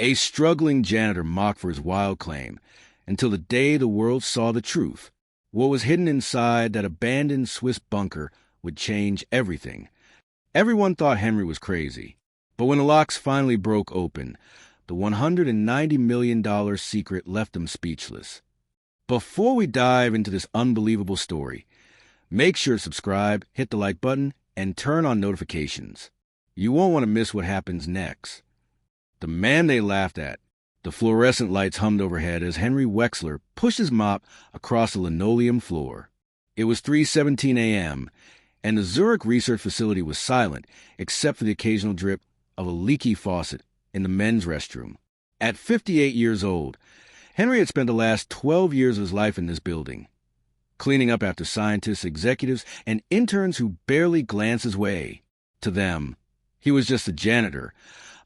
A struggling janitor mocked for his wild claim, until the day the world saw the truth. What was hidden inside that abandoned Swiss bunker would change everything. Everyone thought Henry was crazy, but when the locks finally broke open, the $190 million secret left him speechless. Before we dive into this unbelievable story, make sure to subscribe, hit the like button, and turn on notifications. You won't want to miss what happens next. The man they laughed at. The fluorescent lights hummed overhead as Henry Wexler pushed his mop across the linoleum floor. It was 3:17 a.m., and the Zurich research facility was silent except for the occasional drip of a leaky faucet in the men's restroom. At 58 years old, Henry had spent the last 12 years of his life in this building, cleaning up after scientists, executives, and interns who barely glanced his way. To them, he was just a janitor,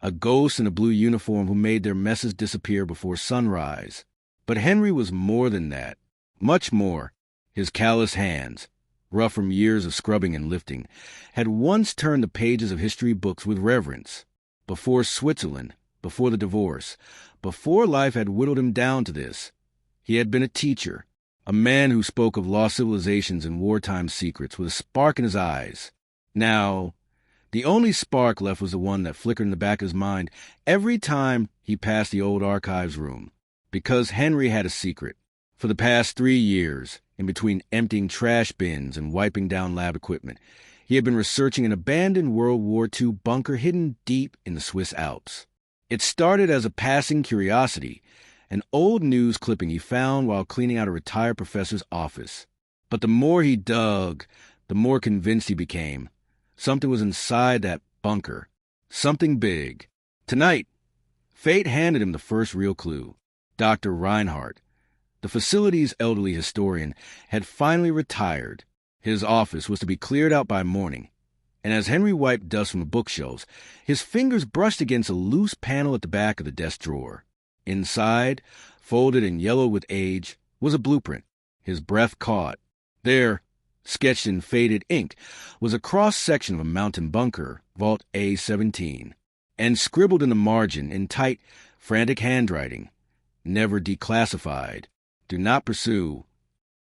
a ghost in a blue uniform who made their messes disappear before sunrise. But Henry was more than that, much more. His callous hands, rough from years of scrubbing and lifting, had once turned the pages of history books with reverence. Before Switzerland, before the divorce, before life had whittled him down to this, he had been a teacher, a man who spoke of lost civilizations and wartime secrets with a spark in his eyes. Now, the only spark left was the one that flickered in the back of his mind every time he passed the old archives room. Because Henry had a secret. For the past 3 years, in between emptying trash bins and wiping down lab equipment, he had been researching an abandoned World War II bunker hidden deep in the Swiss Alps. It started as a passing curiosity, an old news clipping he found while cleaning out a retired professor's office. But the more he dug, the more convinced he became. Something was inside that bunker. Something big. Tonight, fate handed him the first real clue. Dr. Reinhardt, the facility's elderly historian, had finally retired. His office was to be cleared out by morning, and as Henry wiped dust from the bookshelves, his fingers brushed against a loose panel at the back of the desk drawer. Inside, folded and yellowed with age, was a blueprint. His breath caught. There, sketched in faded ink, was a cross-section of a mountain bunker, Vault A-17, and scribbled in the margin in tight, frantic handwriting, "Never declassified. Do not pursue."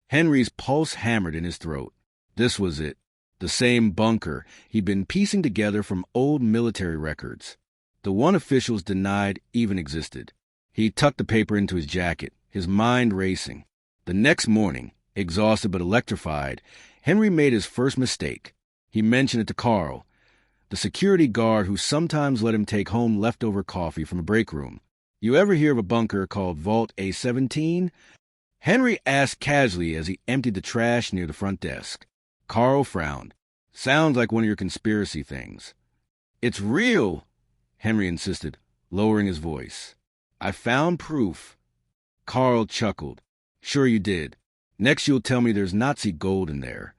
Henry's pulse hammered in his throat. This was it, the same bunker he'd been piecing together from old military records, the one officials denied even existed. He tucked the paper into his jacket, his mind racing. The next morning, exhausted but electrified, Henry made his first mistake. He mentioned it to Carl, the security guard who sometimes let him take home leftover coffee from a break room. "You ever hear of a bunker called Vault A-17? Henry asked casually as he emptied the trash near the front desk. Carl frowned. "Sounds like one of your conspiracy things." "It's real," Henry insisted, lowering his voice. "I found proof." Carl chuckled. "Sure you did. Next you'll tell me there's Nazi gold in there."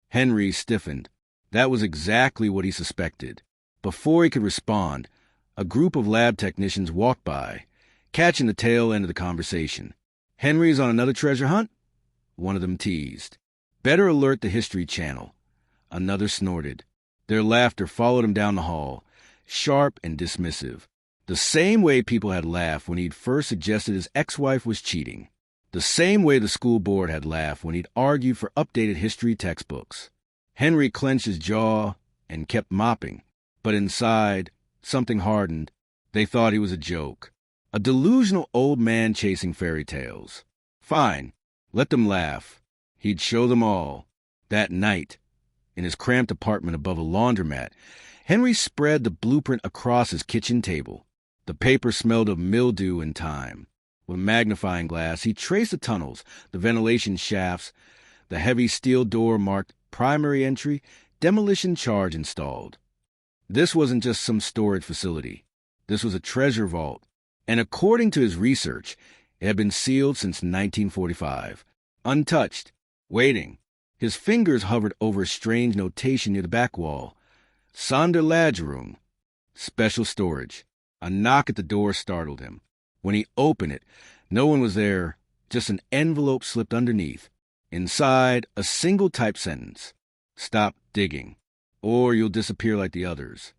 Henry stiffened. That was exactly what he suspected. Before he could respond, a group of lab technicians walked by, catching the tail end of the conversation. "Henry's on another treasure hunt?" One of them teased. "Better alert the History Channel." Another snorted. Their laughter followed him down the hall, sharp and dismissive, the same way people had laughed when he'd first suggested his ex-wife was cheating, the same way the school board had laughed when he'd argued for updated history textbooks. Henry clenched his jaw and kept mopping, but inside, something hardened. They thought he was a joke, a delusional old man chasing fairy tales. Fine, let them laugh. He'd show them all. That night, in his cramped apartment above a laundromat, Henry spread the blueprint across his kitchen table. The paper smelled of mildew and time. With a magnifying glass, he traced the tunnels, the ventilation shafts, the heavy steel door marked primary entry, demolition charge installed. This wasn't just some storage facility. This was a treasure vault. And according to his research, it had been sealed since 1945, untouched, waiting. His fingers hovered over a strange notation near the back wall. Sonderlagerung, special storage. A knock at the door startled him. When he opened it, no one was there, just an envelope slipped underneath. Inside, a single typed sentence. "Stop digging, or you'll disappear like the others."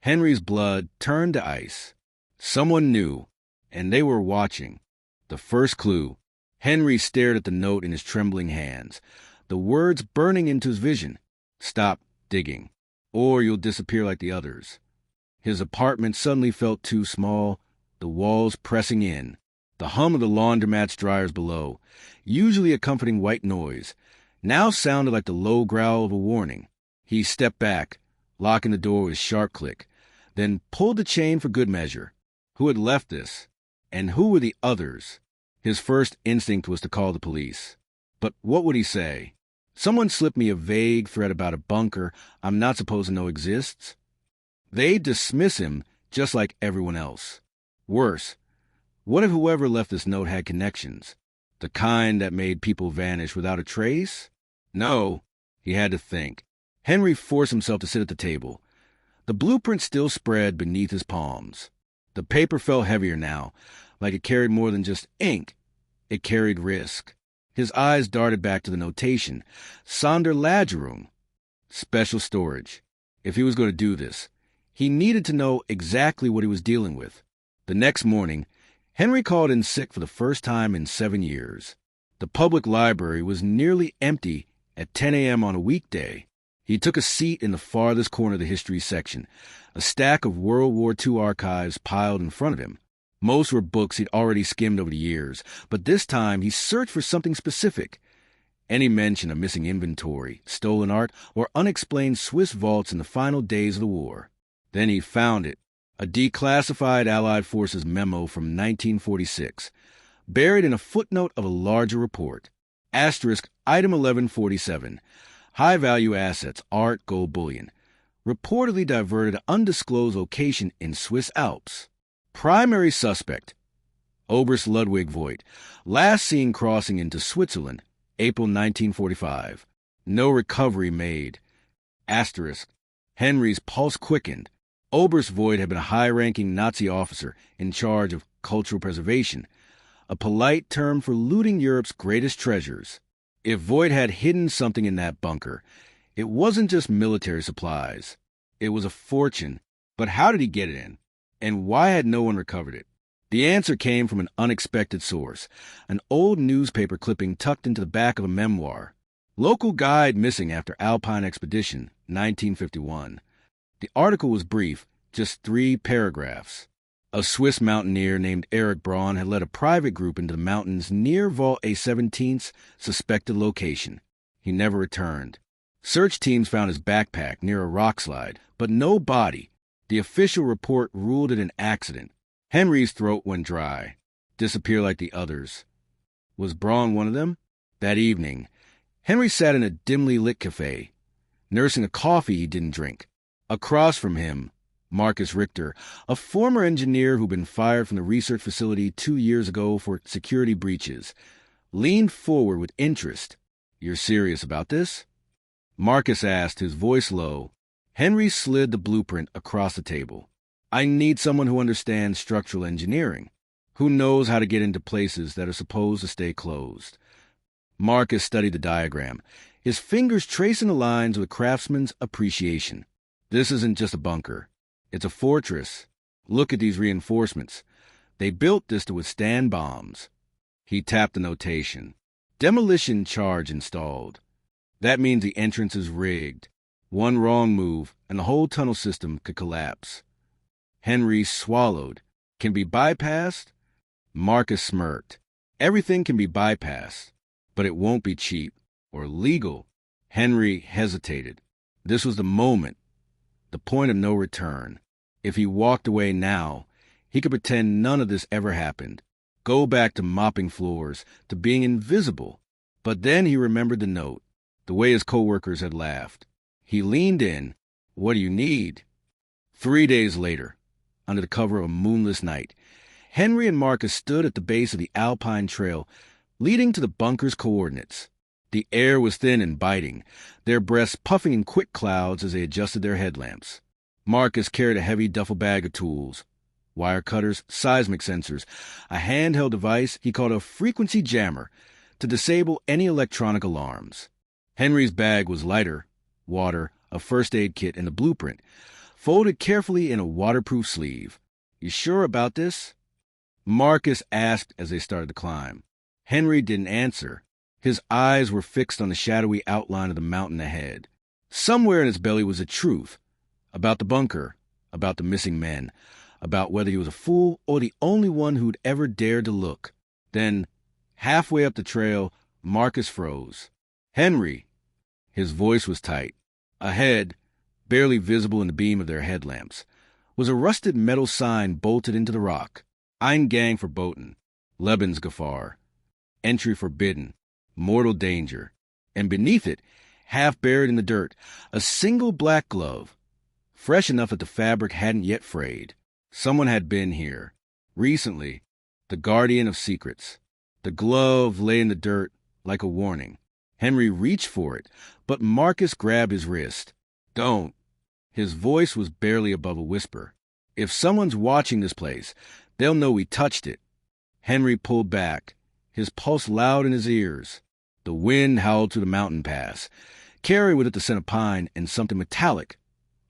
Henry's blood turned to ice. Someone knew, and they were watching. The first clue. Henry stared at the note in his trembling hands, the words burning into his vision. Stop digging, or you'll disappear like the others. His apartment suddenly felt too small, the walls pressing in. The hum of the laundromat's dryers below, usually a comforting white noise, now sounded like the low growl of a warning. He stepped back, locking the door with a sharp click, then pulled the chain for good measure. Who had left this? And who were the others? His first instinct was to call the police. But what would he say? Someone slipped me a vague threat about a bunker I'm not supposed to know exists? They'd dismiss him just like everyone else. Worse, what if whoever left this note had connections? The kind that made people vanish without a trace? No, he had to think. Henry forced himself to sit at the table. The blueprint still spread beneath his palms. The paper felt heavier now, like it carried more than just ink. It carried risk. His eyes darted back to the notation. Sonderlagerung. Special storage. If he was going to do this, he needed to know exactly what he was dealing with. The next morning, Henry called in sick for the first time in 7 years. The public library was nearly empty at 10 a.m. on a weekday. He took a seat in the farthest corner of the history section, a stack of World War II archives piled in front of him. Most were books he'd already skimmed over the years, but this time he searched for something specific. Any mention of missing inventory, stolen art, or unexplained Swiss vaults in the final days of the war. Then he found it, a declassified Allied Forces memo from 1946, buried in a footnote of a larger report. Asterisk Item 1147, high-value assets, art, gold bullion, reportedly diverted to undisclosed location in Swiss Alps. Primary suspect, Oberst Ludwig Voigt, last seen crossing into Switzerland, April 1945. No recovery made. Asterisk. Henry's pulse quickened. Oberst Voigt had been a high-ranking Nazi officer in charge of cultural preservation, a polite term for looting Europe's greatest treasures. If Voigt had hidden something in that bunker, it wasn't just military supplies. It was a fortune. But how did he get it in? And why had no one recovered it? The answer came from an unexpected source, an old newspaper clipping tucked into the back of a memoir. Local guide missing after Alpine expedition, 1951. The article was brief, just 3 paragraphs. A Swiss mountaineer named Erich Braun had led a private group into the mountains near Vault A-17's suspected location. He never returned. Search teams found his backpack near a rock slide, but no body. The official report ruled it an accident. Henry's throat went dry. Disappear like the others. Was Braun one of them? That evening, Henry sat in a dimly lit cafe, nursing a coffee he didn't drink. Across from him, Marcus Richter, a former engineer who'd been fired from the research facility 2 years ago for security breaches, leaned forward with interest. "You're serious about this?" Marcus asked, his voice low. Henry slid the blueprint across the table. "I need someone who understands structural engineering, who knows how to get into places that are supposed to stay closed." Marcus studied the diagram, his fingers tracing the lines with a craftsman's appreciation. "This isn't just a bunker. It's a fortress. Look at these reinforcements. They built this to withstand bombs." He tapped the notation. "Demolition charge installed. That means the entrance is rigged. One wrong move, and the whole tunnel system could collapse." Henry swallowed. "Can be bypassed?" Marcus smirked. "Everything can be bypassed, but it won't be cheap or legal." Henry hesitated. This was the moment, the point of no return. If he walked away now, he could pretend none of this ever happened, go back to mopping floors, to being invisible. But then he remembered the note, the way his coworkers had laughed. He leaned in. "What do you need?" 3 days later, under the cover of a moonless night, Henry and Marcus stood at the base of the Alpine Trail, leading to the bunker's coordinates. The air was thin and biting, their breaths puffing in quick clouds as they adjusted their headlamps. Marcus carried a heavy duffel bag of tools, wire cutters, seismic sensors, a handheld device he called a frequency jammer to disable any electronic alarms. Henry's bag was lighter, water, a first aid kit, and the blueprint, folded carefully in a waterproof sleeve. You sure about this? Marcus asked as they started to climb. Henry didn't answer. His eyes were fixed on the shadowy outline of the mountain ahead. Somewhere in his belly was the truth. About the bunker. About the missing men. About whether he was a fool or the only one who'd ever dared to look. Then, halfway up the trail, Marcus froze. Henry! His voice was tight. Ahead, barely visible in the beam of their headlamps, was a rusted metal sign bolted into the rock. Eingang verboten. Lebensgefahr. Entry forbidden. Mortal danger. And beneath it, half buried in the dirt, a single black glove. Fresh enough that the fabric hadn't yet frayed. Someone had been here. Recently. The guardian of secrets. The glove lay in the dirt like a warning. Henry reached for it, but Marcus grabbed his wrist. Don't. His voice was barely above a whisper. If someone's watching this place, they'll know we touched it. Henry pulled back, his pulse loud in his ears. The wind howled through the mountain pass, carried with it the scent of pine and something metallic,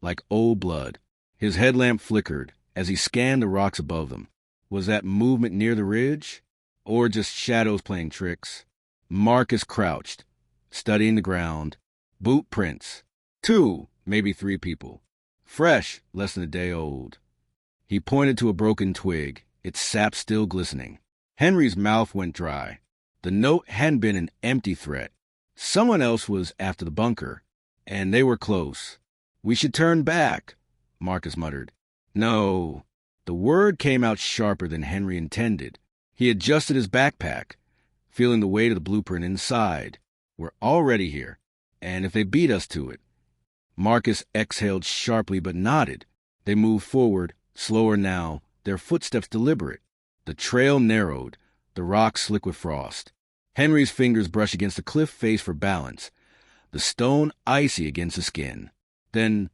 like old blood. His headlamp flickered as he scanned the rocks above them. Was that movement near the ridge? Or just shadows playing tricks? Marcus crouched, studying the ground. Boot prints. 2, maybe 3 people. Fresh, less than a day old. He pointed to a broken twig, its sap still glistening. Henry's mouth went dry. The note hadn't been an empty threat. Someone else was after the bunker, and they were close. We should turn back, Marcus muttered. No. The word came out sharper than Henry intended. He adjusted his backpack, feeling the weight of the blueprint inside. We're already here, and if they beat us to it. Marcus exhaled sharply but nodded. They moved forward, slower now, their footsteps deliberate. The trail narrowed, the rocks slick with frost. Henry's fingers brushed against the cliff face for balance, the stone icy against the skin. Then,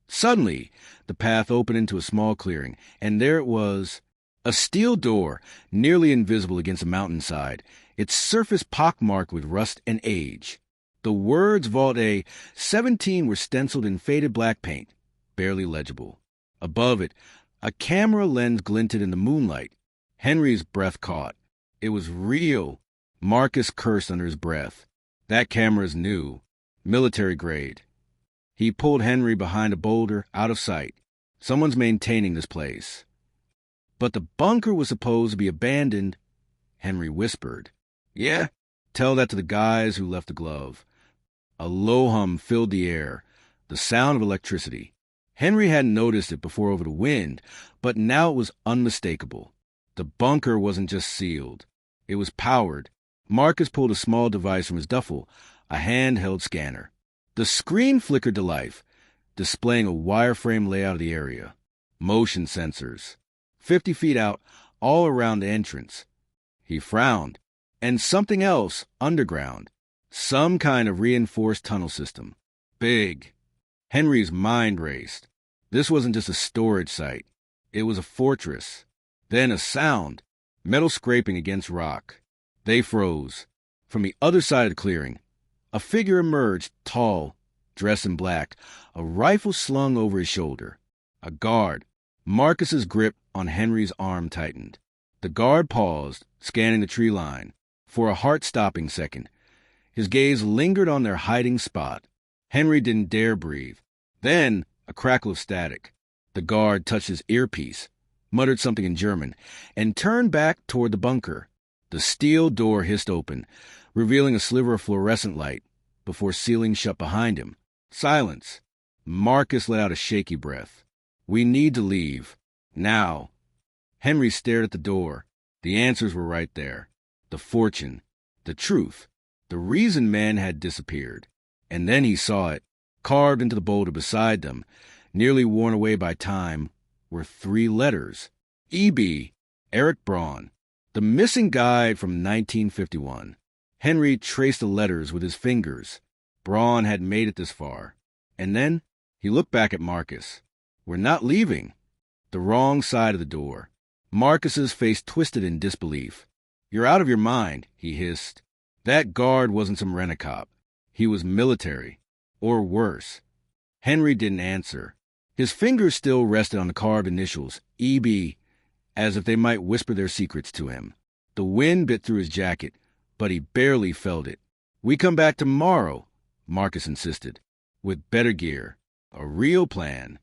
suddenly, the path opened into a small clearing, and there it was, a steel door, nearly invisible against the mountainside, its surface pockmarked with rust and age. The words Vault A 17 were stenciled in faded black paint, barely legible. Above it, a camera lens glinted in the moonlight. Henry's breath caught. It was real. Marcus cursed under his breath. That camera's new, military grade. He pulled Henry behind a boulder, out of sight. Someone's maintaining this place. But the bunker was supposed to be abandoned, Henry whispered. Yeah? Tell that to the guys who left the glove. A low hum filled the air, the sound of electricity. Henry hadn't noticed it before over the wind, but now it was unmistakable. The bunker wasn't just sealed. It was powered. Marcus pulled a small device from his duffel, a handheld scanner. The screen flickered to life, displaying a wireframe layout of the area. Motion sensors. 50 feet out, all around the entrance. He frowned. And something else, underground. Some kind of reinforced tunnel system. Big. Henry's mind raced. This wasn't just a storage site. It was a fortress. Then a sound. Metal scraping against rock. They froze. From the other side of the clearing, a figure emerged, tall, dressed in black, a rifle slung over his shoulder. A guard. Marcus's grip on Henry's arm tightened. The guard paused, scanning the tree line. For a heart-stopping second, his gaze lingered on their hiding spot. Henry didn't dare breathe. Then, a crackle of static. The guard touched his earpiece, muttered something in German, and turned back toward the bunker. The steel door hissed open, revealing a sliver of fluorescent light, before sealing shut behind him. Silence. Marcus let out a shaky breath. We need to leave. Now. Henry stared at the door. The answers were right there. The fortune. The truth. The reason man had disappeared. And then he saw it. Carved into the boulder beside them, nearly worn away by time, were 3 letters. E.B. Eric Braun. The missing guide from 1951. Henry traced the letters with his fingers. Braun had made it this far. And then he looked back at Marcus. We're not leaving. The wrong side of the door. Marcus's face twisted in disbelief. You're out of your mind, he hissed. That guard wasn't some rent-a-cop. He was military. Or worse. Henry didn't answer. His fingers still rested on the carved initials, E.B., as if they might whisper their secrets to him. The wind bit through his jacket, but he barely felt it. "We come back tomorrow," Marcus insisted, "with better gear, a real plan."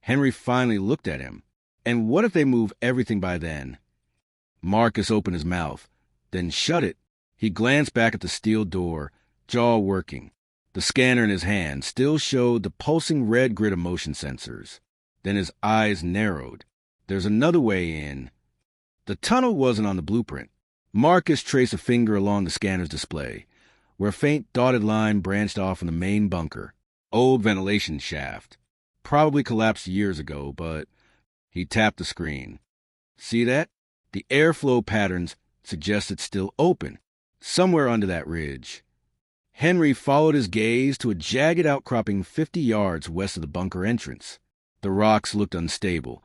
Henry finally looked at him. "And what if they move everything by then?" Marcus opened his mouth, then shut it. He glanced back at the steel door, jaw working. The scanner in his hand still showed the pulsing red grid of motion sensors. Then his eyes narrowed. "There's another way in." The tunnel wasn't on the blueprint. Marcus traced a finger along the scanner's display, where a faint dotted line branched off from the main bunker. Old ventilation shaft. Probably collapsed years ago, but he tapped the screen. "See that? The airflow patterns suggest it's still open, somewhere under that ridge." Henry followed his gaze to a jagged outcropping 50 yards west of the bunker entrance. The rocks looked unstable,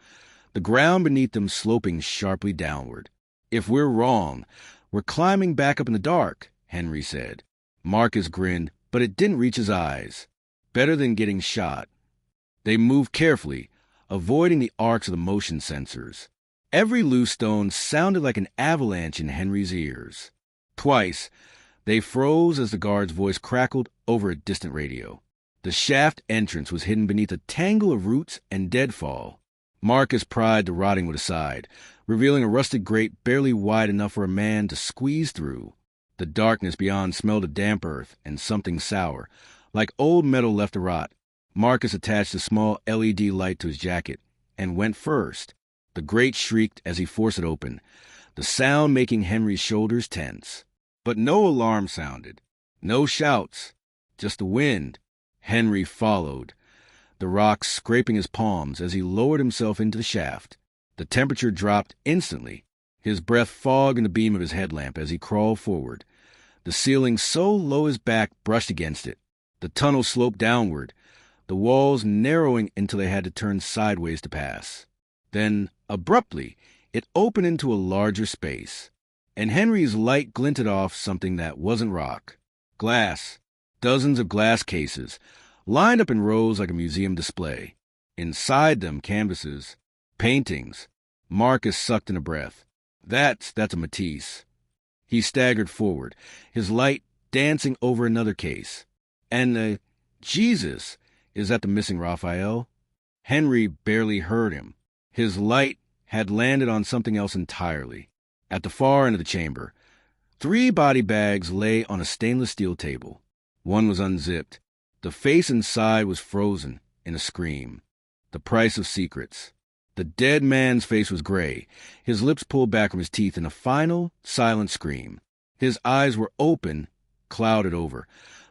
the ground beneath them sloping sharply downward. "If we're wrong, we're climbing back up in the dark," Henry said. Marcus grinned, but it didn't reach his eyes. Better than getting shot. They moved carefully, avoiding the arcs of the motion sensors. Every loose stone sounded like an avalanche in Henry's ears. Twice, they froze as the guard's voice crackled over a distant radio. The shaft entrance was hidden beneath a tangle of roots and deadfall. Marcus pried the rotting wood aside, revealing a rusted grate barely wide enough for a man to squeeze through. The darkness beyond smelled of damp earth and something sour, like old metal left to rot. Marcus attached a small LED light to his jacket and went first. The grate shrieked as he forced it open, the sound making Henry's shoulders tense. But no alarm sounded, no shouts, just the wind. Henry followed, the rocks scraping his palms as he lowered himself into the shaft. The temperature dropped instantly, his breath fogged in the beam of his headlamp as he crawled forward. The ceiling so low his back brushed against it. The tunnel sloped downward, the walls narrowing until they had to turn sideways to pass. Then, abruptly, it opened into a larger space, and Henry's light glinted off something that wasn't rock. Glass. Dozens of glass cases, lined up in rows like a museum display. Inside them, canvases, paintings. Marcus sucked in a breath. That's a Matisse. He staggered forward, his light dancing over another case. And Jesus, is that the missing Raphael? Henry barely heard him. His light had landed on something else entirely. At the far end of the chamber, 3 body bags lay on a stainless steel table. One was unzipped. The face inside was frozen in a scream. The price of secrets. The dead man's face was gray, his lips pulled back from his teeth in a final, silent scream. His eyes were open, clouded over,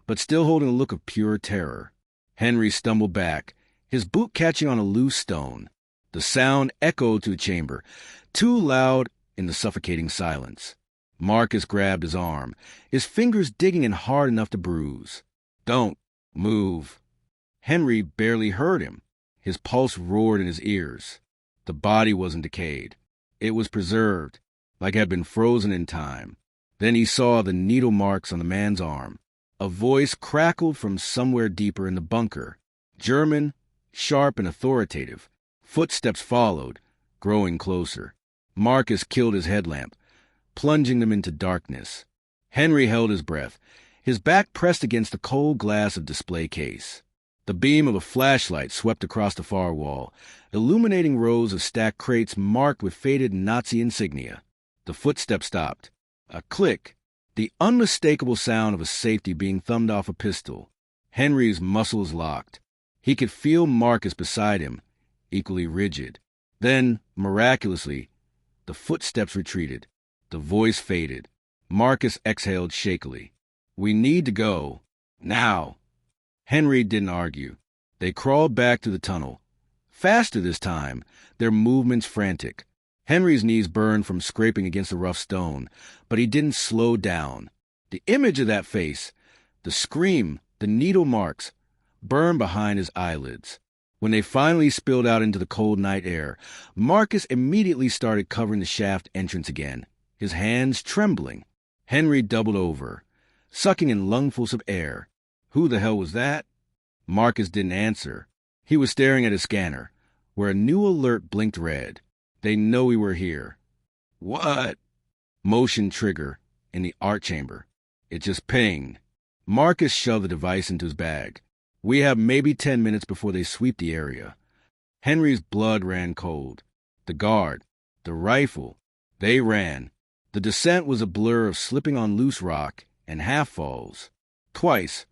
but still holding a look of pure terror. Henry stumbled back, his boot catching on a loose stone. The sound echoed through the chamber, too loud in the suffocating silence. Marcus grabbed his arm, his fingers digging in hard enough to bruise. "Don't move." Henry barely heard him. His pulse roared in his ears. The body wasn't decayed. It was preserved, like it had been frozen in time. Then he saw the needle marks on the man's arm. A voice crackled from somewhere deeper in the bunker. German, sharp and authoritative. Footsteps followed, growing closer. Marcus killed his headlamp, plunging them into darkness. Henry held his breath, his back pressed against the cold glass of display case. The beam of a flashlight swept across the far wall, illuminating rows of stacked crates marked with faded Nazi insignia. The footsteps stopped. A click, the unmistakable sound of a safety being thumbed off a pistol. Henry's muscles locked. He could feel Marcus beside him, equally rigid. Then, miraculously, the footsteps retreated. The voice faded. Marcus exhaled shakily. "We need to go. Now." Henry didn't argue. They crawled back to the tunnel. Faster this time, their movements frantic. Henry's knees burned from scraping against the rough stone, but he didn't slow down. The image of that face, the scream, the needle marks, burned behind his eyelids. When they finally spilled out into the cold night air, Marcus immediately started covering the shaft entrance again, his hands trembling. Henry doubled over, sucking in lungfuls of air. Who the hell was that? Marcus didn't answer. He was staring at his scanner, where a new alert blinked red. They know we were here. What? Motion trigger in the art chamber. It just pinged. Marcus shoved the device into his bag. We have maybe 10 minutes before they sweep the area. Henry's blood ran cold. The guard, the rifle, they ran. The descent was a blur of slipping on loose rock and half falls. Twice,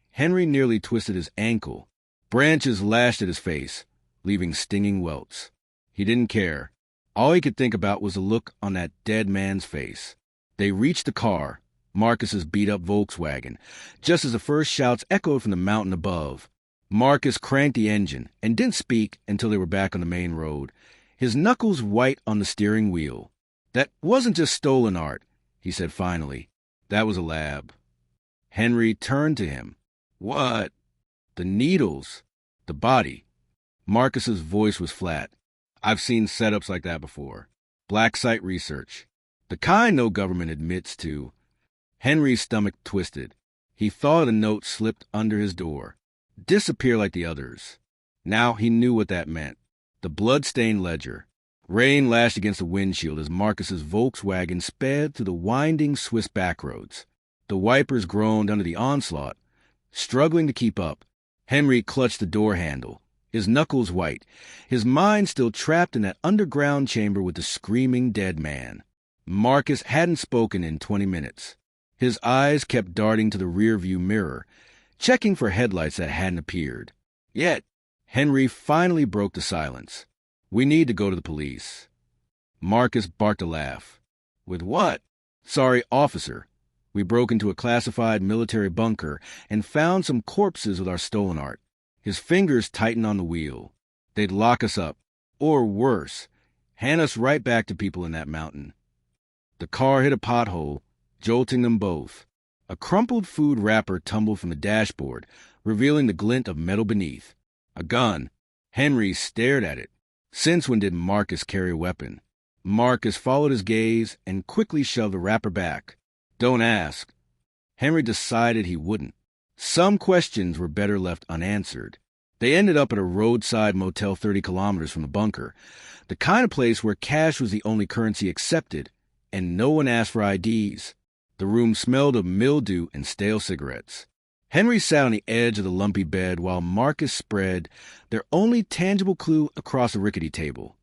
Henry nearly twisted his ankle. Branches lashed at his face, leaving stinging welts. He didn't care. All he could think about was the look on that dead man's face. They reached the car, Marcus's beat-up Volkswagen, just as the first shouts echoed from the mountain above. Marcus cranked the engine and didn't speak until they were back on the main road, his knuckles white on the steering wheel. That wasn't just stolen art, he said finally. That was a lab. Henry turned to him. What? The needles. The body. Marcus's voice was flat. I've seen setups like that before. Black site research. The kind no government admits to. Henry's stomach twisted. He thought a note slipped under his door. Disappear like the others. Now he knew what that meant. The blood-stained ledger. Rain lashed against the windshield as Marcus's Volkswagen sped through the winding Swiss backroads. The wipers groaned under the onslaught. Struggling to keep up, Henry clutched the door handle, his knuckles white, his mind still trapped in that underground chamber with the screaming dead man. Marcus hadn't spoken in 20 minutes. His eyes kept darting to the rearview mirror, checking for headlights that hadn't appeared. Yet, Henry finally broke the silence. We need to go to the police. Marcus barked a laugh. With what? Sorry, officer. We broke into a classified military bunker and found some corpses with our stolen art. His fingers tightened on the wheel. They'd lock us up. Or worse, hand us right back to people in that mountain. The car hit a pothole, jolting them both. A crumpled food wrapper tumbled from the dashboard, revealing the glint of metal beneath. A gun. Henry stared at it. Since when did Marcus carry a weapon? Marcus followed his gaze and quickly shoved the wrapper back. Don't ask. Henry decided he wouldn't. Some questions were better left unanswered. They ended up at a roadside motel 30 kilometers from the bunker, the kind of place where cash was the only currency accepted, and no one asked for IDs. The room smelled of mildew and stale cigarettes. Henry sat on the edge of the lumpy bed while Marcus spread their only tangible clue across a rickety table.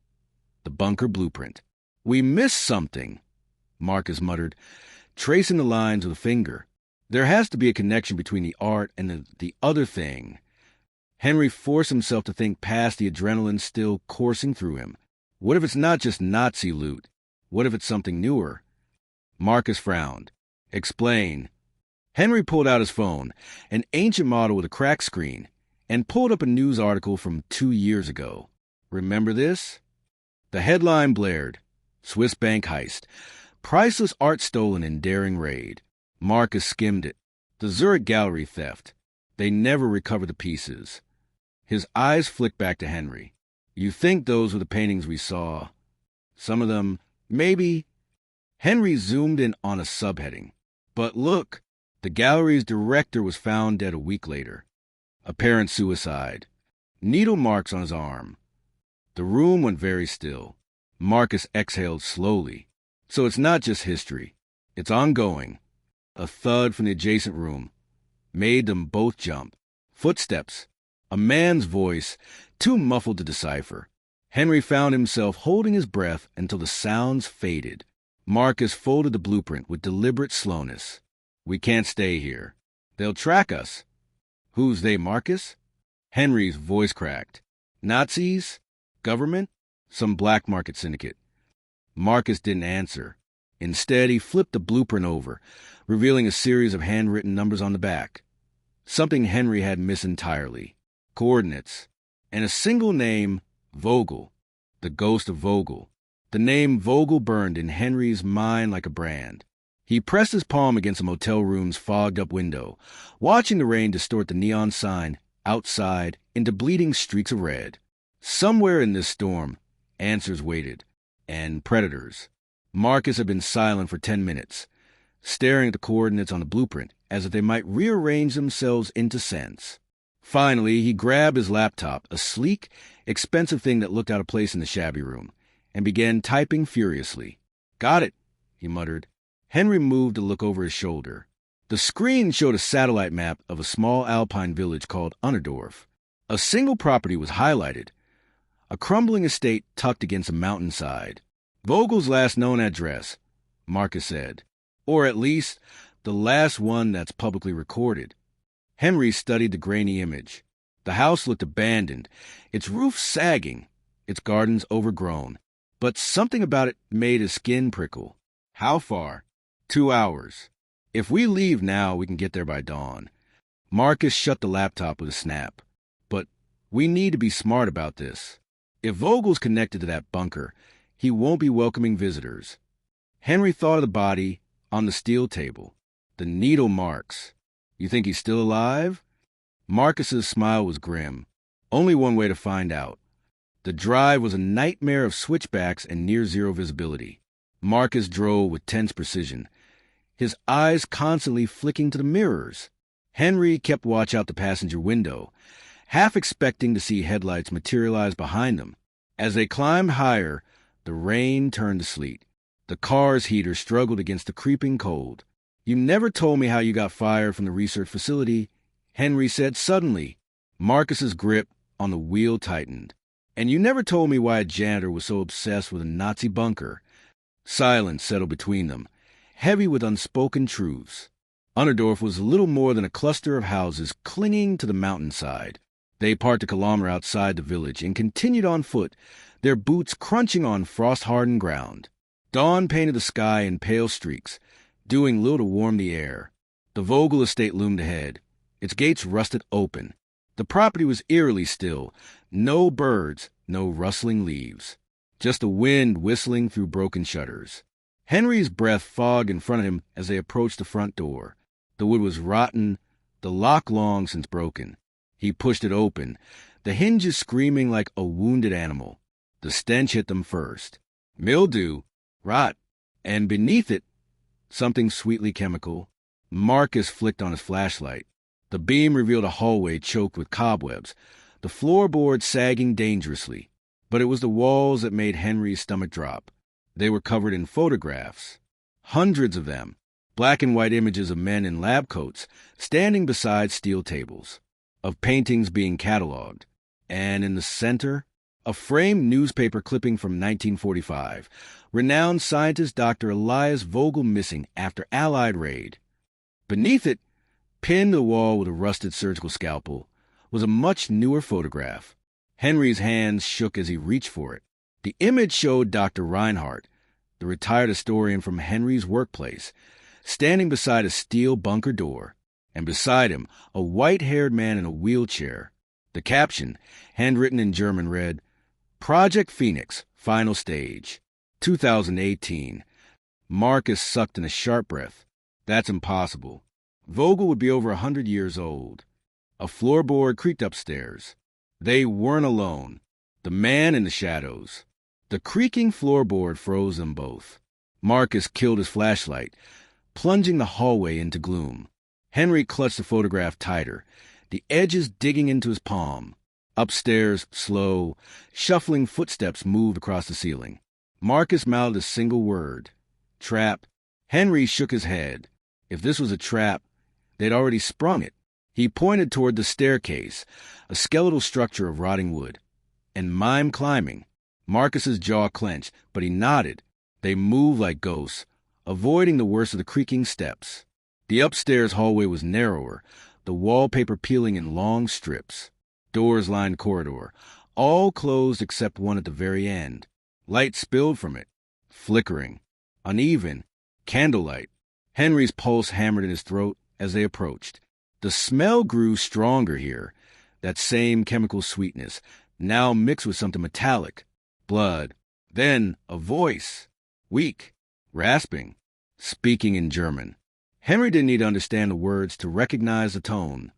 The bunker blueprint. We missed something, Marcus muttered, tracing the lines with a finger. There has to be a connection between the art and the other thing. Henry forced himself to think past the adrenaline still coursing through him. What if it's not just Nazi loot? What if it's something newer? Marcus frowned. Explain. Henry pulled out his phone, an ancient model with a cracked screen, and pulled up a news article from 2 years ago. Remember this? The headline blared. Swiss bank heist. Priceless art stolen in daring raid. Marcus skimmed it. The Zurich gallery theft. They never recovered the pieces. His eyes flicked back to Henry. You think those were the paintings we saw? Some of them, maybe. Henry zoomed in on a subheading. But look, the gallery's director was found dead a week later. Apparent suicide. Needle marks on his arm. The room went very still. Marcus exhaled slowly. So it's not just history. It's ongoing. A thud from the adjacent room made them both jump. Footsteps. A man's voice, too muffled to decipher. Henry found himself holding his breath until the sounds faded. Marcus folded the blueprint with deliberate slowness. We can't stay here. They'll track us. Who's they, Marcus? Henry's voice cracked. Nazis? Government? Some black market syndicate. Marcus didn't answer. Instead, he flipped the blueprint over, revealing a series of handwritten numbers on the back. Something Henry had missed entirely. Coordinates. And a single name, Vogel. The ghost of Vogel. The name Vogel burned in Henry's mind like a brand. He pressed his palm against the motel room's fogged-up window, watching the rain distort the neon sign outside into bleeding streaks of red. Somewhere in this storm, answers waited. And predators. Marcus had been silent for 10 minutes, staring at the coordinates on the blueprint as if they might rearrange themselves into sense. Finally, he grabbed his laptop, a sleek, expensive thing that looked out of place in the shabby room, and began typing furiously. "Got it," he muttered. Henry moved to look over his shoulder. The screen showed a satellite map of a small alpine village called Unterdorf. A single property was highlighted, a crumbling estate tucked against a mountainside. "Vogel's last known address," Marcus said. "Or at least, the last one that's publicly recorded." Henry studied the grainy image. The house looked abandoned, its roof sagging, its gardens overgrown. But something about it made his skin prickle. "How far?" 2 hours. "If we leave now, we can get there by dawn." Marcus shut the laptop with a snap. "But we need to be smart about this. If Vogel's connected to that bunker, he won't be welcoming visitors." Henry thought of the body on the steel table. The needle marks. "You think he's still alive?" Marcus's smile was grim. Only one way to find out. The drive was a nightmare of switchbacks and near-zero visibility. Marcus drove with tense precision, his eyes constantly flicking to the mirrors. Henry kept watch out the passenger window, half expecting to see headlights materialize behind them. As they climbed higher, the rain turned to sleet. The car's heater struggled against the creeping cold. "You never told me how you got fired from the research facility," Henry said suddenly. Marcus's grip on the wheel tightened. "And you never told me why a janitor was so obsessed with a Nazi bunker." Silence settled between them, heavy with unspoken truths. Unterdorf was little more than a cluster of houses clinging to the mountainside. They parked a kilometer outside the village and continued on foot, their boots crunching on frost-hardened ground. Dawn painted the sky in pale streaks, doing little to warm the air. The Vogel estate loomed ahead, its gates rusted open. The property was eerily still. No birds, no rustling leaves. Just the wind whistling through broken shutters. Henry's breath fogged in front of him as they approached the front door. The wood was rotten, the lock long since broken. He pushed it open, the hinges screaming like a wounded animal. The stench hit them first. Mildew, rot, and beneath it, something sweetly chemical. Marcus flicked on his flashlight. The beam revealed a hallway choked with cobwebs, the floorboards sagging dangerously. But it was the walls that made Henry's stomach drop. They were covered in photographs. Hundreds of them. Black and white images of men in lab coats standing beside steel tables. Of paintings being cataloged. And in the center, a framed newspaper clipping from 1945. Renowned scientist Dr. Elias Vogel missing after Allied raid. Beneath it, pinned to the wall with a rusted surgical scalpel, was a much newer photograph. Henry's hands shook as he reached for it. The image showed Dr. Reinhardt, the retired historian from Henry's workplace, standing beside a steel bunker door, and beside him, a white-haired man in a wheelchair. The caption, handwritten in German, read, "Project Phoenix, Final Stage, 2018. Marcus sucked in a sharp breath. That's impossible. Vogel would be over 100 years old. A floorboard creaked upstairs. They weren't alone. The man in the shadows. The creaking floorboard froze them both. Marcus killed his flashlight, plunging the hallway into gloom. Henry clutched the photograph tighter, the edges digging into his palm. Upstairs, slow, shuffling footsteps moved across the ceiling. Marcus mouthed a single word. Trap. Henry shook his head. If this was a trap, they'd already sprung it. He pointed toward the staircase, a skeletal structure of rotting wood. And mime climbing. Marcus's jaw clenched, but he nodded. They moved like ghosts, avoiding the worst of the creaking steps. The upstairs hallway was narrower, the wallpaper peeling in long strips. Doors lined the corridor, all closed except one at the very end. Light spilled from it, flickering, uneven, candlelight. Henry's pulse hammered in his throat as they approached. The smell grew stronger here, that same chemical sweetness, now mixed with something metallic. Blood. Then a voice. Weak, rasping, speaking in German. Henry didn't need to understand the words to recognize the tone.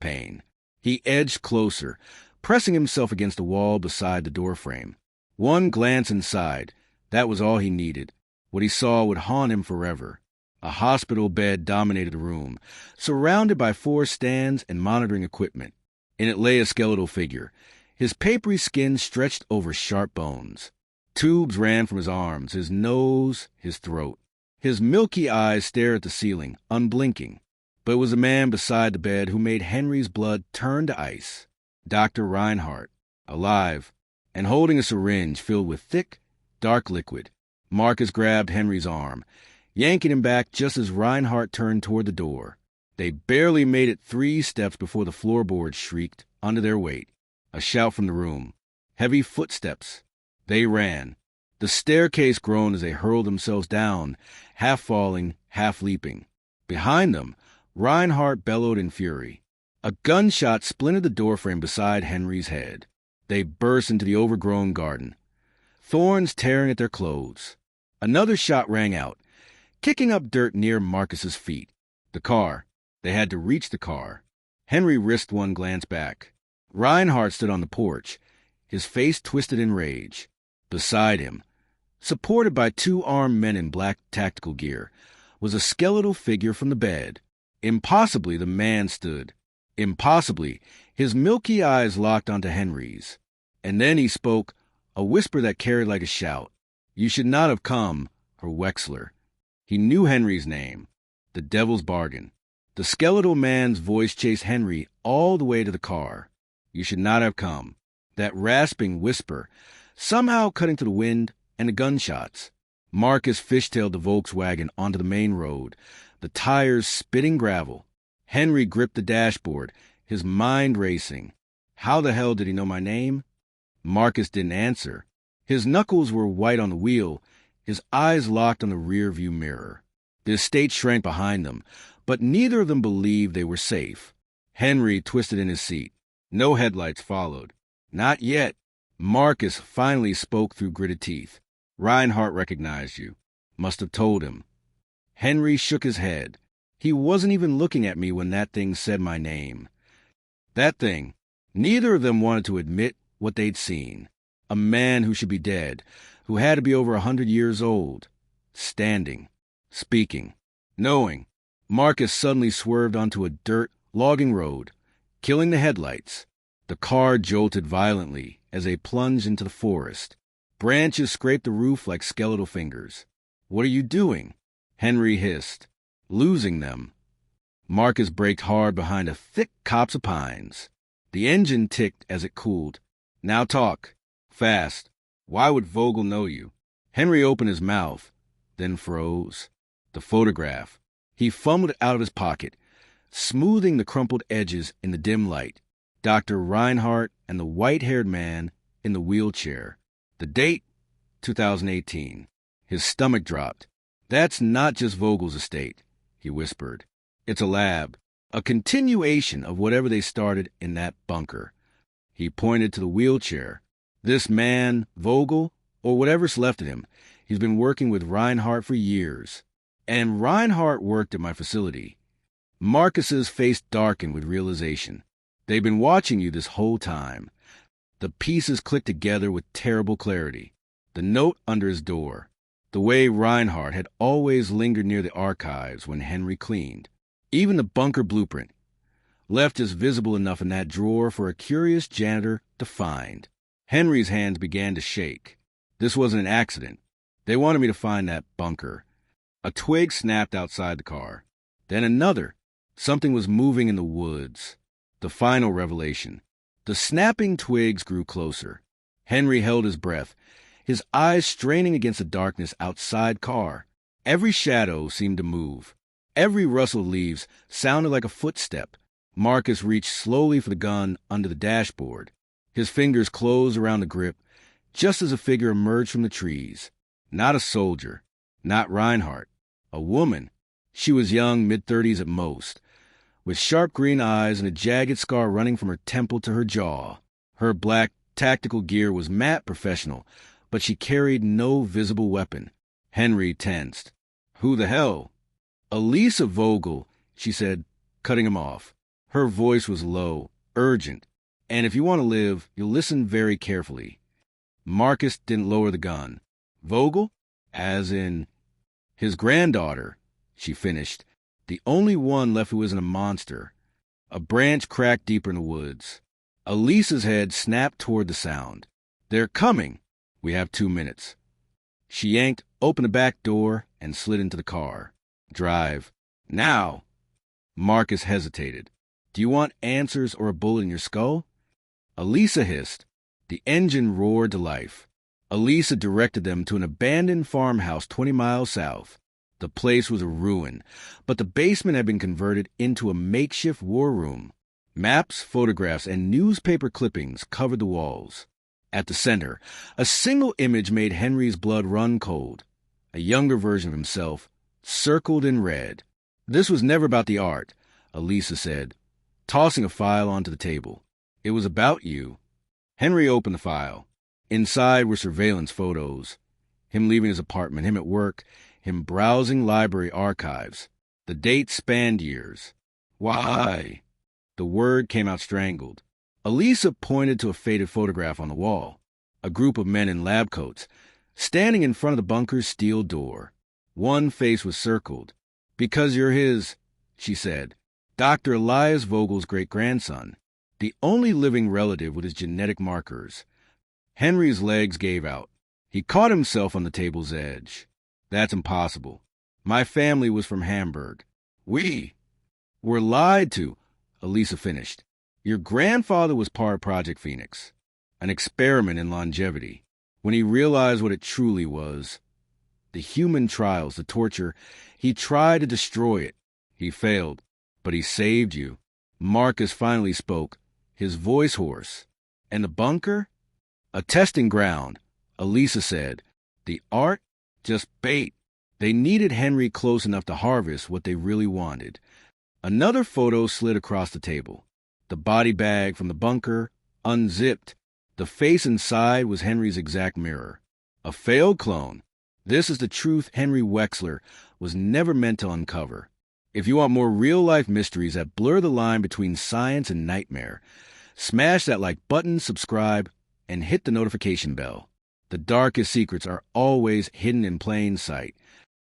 Pain. He edged closer, pressing himself against the wall beside the doorframe. One glance inside. That was all he needed. What he saw would haunt him forever. A hospital bed dominated the room, surrounded by 4 stands and monitoring equipment. In it lay a skeletal figure, his papery skin stretched over sharp bones. Tubes ran from his arms, his nose, his throat. His milky eyes stared at the ceiling, unblinking. But it was a man beside the bed who made Henry's blood turn to ice. Dr. Reinhardt, alive, and holding a syringe filled with thick, dark liquid. Marcus grabbed Henry's arm, yanking him back just as Reinhardt turned toward the door. They barely made it 3 steps before the floorboards shrieked under their weight. A shout from the room. Heavy footsteps. They ran. The staircase groaned as they hurled themselves down, half falling, half leaping. Behind them, Reinhardt bellowed in fury. A gunshot splintered the doorframe beside Henry's head. They burst into the overgrown garden, thorns tearing at their clothes. Another shot rang out, kicking up dirt near Marcus's feet. The car. They had to reach the car. Henry risked one glance back. Reinhardt stood on the porch, his face twisted in rage. Beside him, supported by 2 armed men in black tactical gear, was a skeletal figure from the bed. Impossibly, the man stood. Impossibly, his milky eyes locked onto Henry's. And then he spoke, a whisper that carried like a shout. You should not have come, Herr Wexler. He knew Henry's name. The devil's bargain. The skeletal man's voice chased Henry all the way to the car. You should not have come. That rasping whisper, somehow cutting through the wind and the gunshots. Marcus fishtailed the Volkswagen onto the main road, the tires spitting gravel. Henry gripped the dashboard, his mind racing. How the hell did he know my name? Marcus didn't answer. His knuckles were white on the wheel, his eyes locked on the rear-view mirror. The estate shrank behind them, but neither of them believed they were safe. Henry twisted in his seat. No headlights followed. Not yet. Marcus finally spoke through gritted teeth. Reinhardt recognized you. Must have told him. Henry shook his head. He wasn't even looking at me when that thing said my name. That thing. Neither of them wanted to admit what they'd seen. A man who should be dead, who had to be over 100 years old. Standing. Speaking. Knowing. Marcus suddenly swerved onto a dirt, logging road, killing the headlights. The car jolted violently as they plunged into the forest. Branches scraped the roof like skeletal fingers. What are you doing? Henry hissed. Losing them. Marcus braked hard behind a thick copse of pines. The engine ticked as it cooled. Now talk. Fast. Why would Vogel know you? Henry opened his mouth, then froze. The photograph. He fumbled it out of his pocket, smoothing the crumpled edges in the dim light. Dr. Reinhardt and the white-haired man in the wheelchair. The date? 2018. His stomach dropped. That's not just Vogel's estate, he whispered. It's a lab, a continuation of whatever they started in that bunker. He pointed to the wheelchair. This man, Vogel, or whatever's left of him, he's been working with Reinhardt for years. And Reinhardt worked at my facility. Marcus's face darkened with realization. They've been watching you this whole time. The pieces clicked together with terrible clarity. The note under his door. The way Reinhardt had always lingered near the archives when Henry cleaned. Even the bunker blueprint. Left as visible enough in that drawer for a curious janitor to find. Henry's hands began to shake. This wasn't an accident. They wanted me to find that bunker. A twig snapped outside the car. Then another. Something was moving in the woods. The final revelation. The snapping twigs grew closer. Henry held his breath, his eyes straining against the darkness outside car. Every shadow seemed to move. Every rustle of leaves sounded like a footstep. Marcus reached slowly for the gun under the dashboard. His fingers closed around the grip, just as a figure emerged from the trees. Not a soldier. Not Reinhardt. A woman. She was young, mid-30s at most, with sharp green eyes and a jagged scar running from her temple to her jaw. Her black tactical gear was matte professional, but she carried no visible weapon. Henry tensed. Who the hell? Elisa Vogel, she said, cutting him off. Her voice was low, urgent. And if you want to live, you'll listen very carefully. Marcus didn't lower the gun. Vogel? As in... His granddaughter, she finished. The only one left who isn't a monster. A branch cracked deeper in the woods. Elisa's head snapped toward the sound. They're coming. We have 2 minutes. She yanked open the back door and slid into the car. Drive. Now. Marcus hesitated. Do you want answers or a bullet in your skull? Elisa hissed. The engine roared to life. Elisa directed them to an abandoned farmhouse 20 miles south. The place was a ruin, but the basement had been converted into a makeshift war room. Maps, photographs, and newspaper clippings covered the walls. At the center, a single image made Henry's blood run cold. A younger version of himself, circled in red. This was never about the art, Elisa said, tossing a file onto the table. It was about you. Henry opened the file. Inside were surveillance photos. Him leaving his apartment, him at work, him browsing library archives. The dates spanned years. Why? The word came out strangled. Elisa pointed to a faded photograph on the wall. A group of men in lab coats, standing in front of the bunker's steel door. One face was circled. Because you're his, she said. Dr. Elias Vogel's great-grandson. The only living relative with his genetic markers. Henry's legs gave out. He caught himself on the table's edge. That's impossible. My family was from Hamburg. We were lied to, Elisa finished. Your grandfather was part of Project Phoenix, an experiment in longevity. When he realized what it truly was, the human trials, the torture, he tried to destroy it. He failed, but he saved you. Marcus finally spoke, his voice hoarse. And the bunker? A testing ground, Elisa said. The art? Just bait. They needed Henry close enough to harvest what they really wanted. Another photo slid across the table. The body bag from the bunker, unzipped. The face inside was Henry's exact mirror. A failed clone. This is the truth Henry Wexler was never meant to uncover. If you want more real-life mysteries that blur the line between science and nightmare, smash that like button, subscribe, and hit the notification bell. The darkest secrets are always hidden in plain sight.